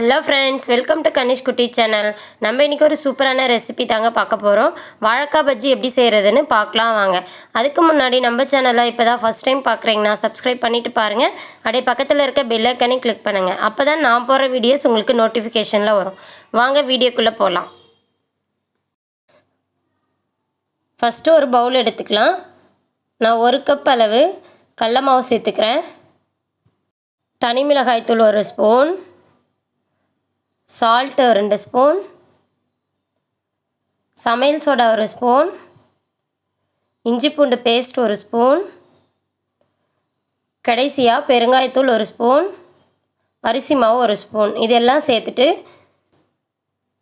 Hello friends, welcome to Kanish குட்டி channel. நம்ம இன்றைக்கி ஒரு சூப்பரான ரெசிபி தாங்க பார்க்க போகிறோம். வாழைக்காய் பஜ்ஜி எப்படி செய்கிறதுன்னு பார்க்கலாம் வாங்க. அதுக்கு முன்னாடி நம்ம சேனலை இப்போ தான் ஃபஸ்ட் டைம் பார்க்குறீங்கன்னா சப்ஸ்கிரைப் பண்ணிவிட்டு பாருங்கள். அப்படியே பக்கத்தில் இருக்க பெல் ஐக்கானை கிளிக் பண்ணுங்கள். அப்போ தான் நான் போகிற வீடியோஸ் உங்களுக்கு நோட்டிஃபிகேஷனில் வரும். வாங்க வீடியோக்குள்ளே போகலாம். ஃபஸ்ட்டு ஒரு பவுல் எடுத்துக்கலாம். நான் 1 கப் அளவு கடல மாவு சேர்த்துக்கிறேன். தனி மிளகாய் தூள் 1 ஸ்பூன், சால்ட்டு 2 ஸ்பூன், சமையல் சோடா 1 ஸ்பூன், இஞ்சி பூண்டு பேஸ்ட் 1 ஸ்பூன், கடைசியாக பெருங்காயத்தூள் 1 ஸ்பூன், அரிசி மாவு 1 ஸ்பூன். இதெல்லாம் சேர்த்துட்டு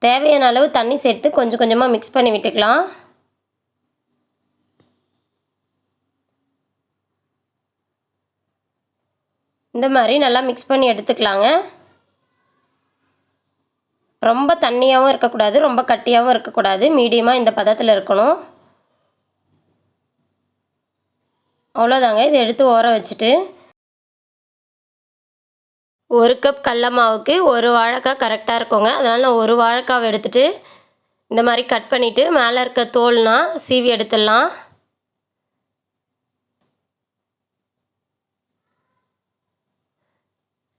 தேவையான அளவு தண்ணி சேர்த்து கொஞ்சம் கொஞ்சமாக மிக்ஸ் பண்ணி விட்டுக்கலாம். இந்த மாதிரி நல்லா மிக்ஸ் பண்ணி எடுத்துக்கலாங்க. ரொம்ப தண்ணியாகவும் இருக்கக்கூடாது, ரொம்ப கட்டியாகவும் இருக்கக்கூடாது, மீடியமாக இந்த பதத்தில் இருக்கணும். அவ்வளோதாங்க. இதை எடுத்து ஊற வச்சுட்டு 1 கப் கடல மாவுக்கு 1 வாழைக்காய் கரெக்டாக இருக்குங்க. அதனால் நான் 1 வாழைக்காவை எடுத்துகிட்டு இந்த மாதிரி கட் பண்ணிவிட்டு மேலே இருக்க தோல்னால் சீவி எடுத்துடலாம்.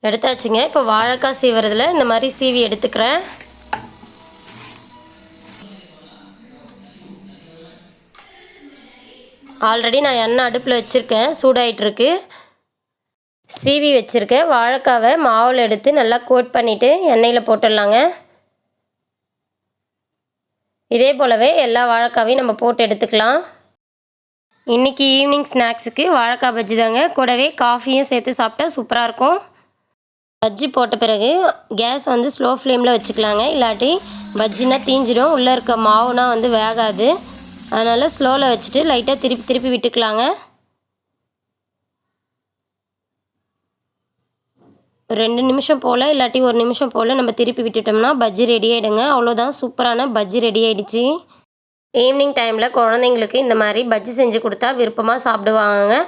எடுத்தாச்சுங்க. இப்போ வாழைக்காய் சீவுறதுல இந்த மாதிரி சீவி எடுத்துக்கிறேன். ஆல்ரெடி நான் எண்ணெய் அடுப்பில் வச்சுருக்கேன், சூடாயிட்ருக்கு. சீவி வச்சுருக்கேன் வாழைக்காவை மாவில் எடுத்து நல்லா கோட் பண்ணிவிட்டு எண்ணெயில் போட்டுடலாங்க. இதே போலவே எல்லா வாழைக்காவையும் நம்ம போட்டு எடுத்துக்கலாம். இன்றைக்கி ஈவினிங் ஸ்நாக்ஸுக்கு வாழைக்காய் பஜ்ஜி தாங்க. கூடவே காஃபியும் சேர்த்து சாப்பிட்டா சூப்பராக இருக்கும். பஜ்ஜி போட்ட பிறகு கேஸ் வந்து ஸ்லோ ஃப்ளேமில் வச்சுக்கலாங்க. இல்லாட்டி பஜ்ஜினா தீஞ்சிடும், உள்ளே இருக்க மாவுனா வந்து வேகாது. அதனால் ஸ்லோவில் வச்சுட்டு லைட்டாக திருப்பி திருப்பி விட்டுக்கலாங்க. 2 நிமிஷம் போல் இல்லாட்டி 1 நிமிஷம் போல் நம்ம திருப்பி விட்டுட்டோம்னா பஜ்ஜி ரெடி ஆகிடுங்க. அவ்வளோதான், சூப்பரான பஜ்ஜி ரெடி ஆகிடுச்சு. ஈவினிங் டைமில் குழந்தைங்களுக்கு இந்த மாதிரி பஜ்ஜி செஞ்சு கொடுத்தா விருப்பமாக சாப்பிடுவாங்க.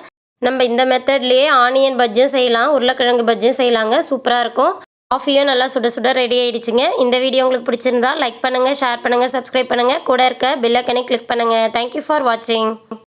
நம்ம இந்த மெத்தட்லேயே ஆனியன் பஜ்ஜியும் செய்யலாம், உருளைக்கிழங்கு பஜ்ஜியும் செய்யலாங்க. சூப்பராக இருக்கும். காஃபியும் நல்லா சுட சுட ரெடி ஆகிடுச்சிங்க. இந்த வீடியோ உங்களுக்கு பிடிச்சிருந்தா லைக் பண்ணுங்கள், ஷேர் பண்ணுங்கள், சப்ஸ்கிரைப் பண்ணுங்கள். கூட இருக்க பெல் ஐக்கானை கிளிக் பண்ணுங்கள். தேங்க்யூ ஃபார் வாட்சிங்.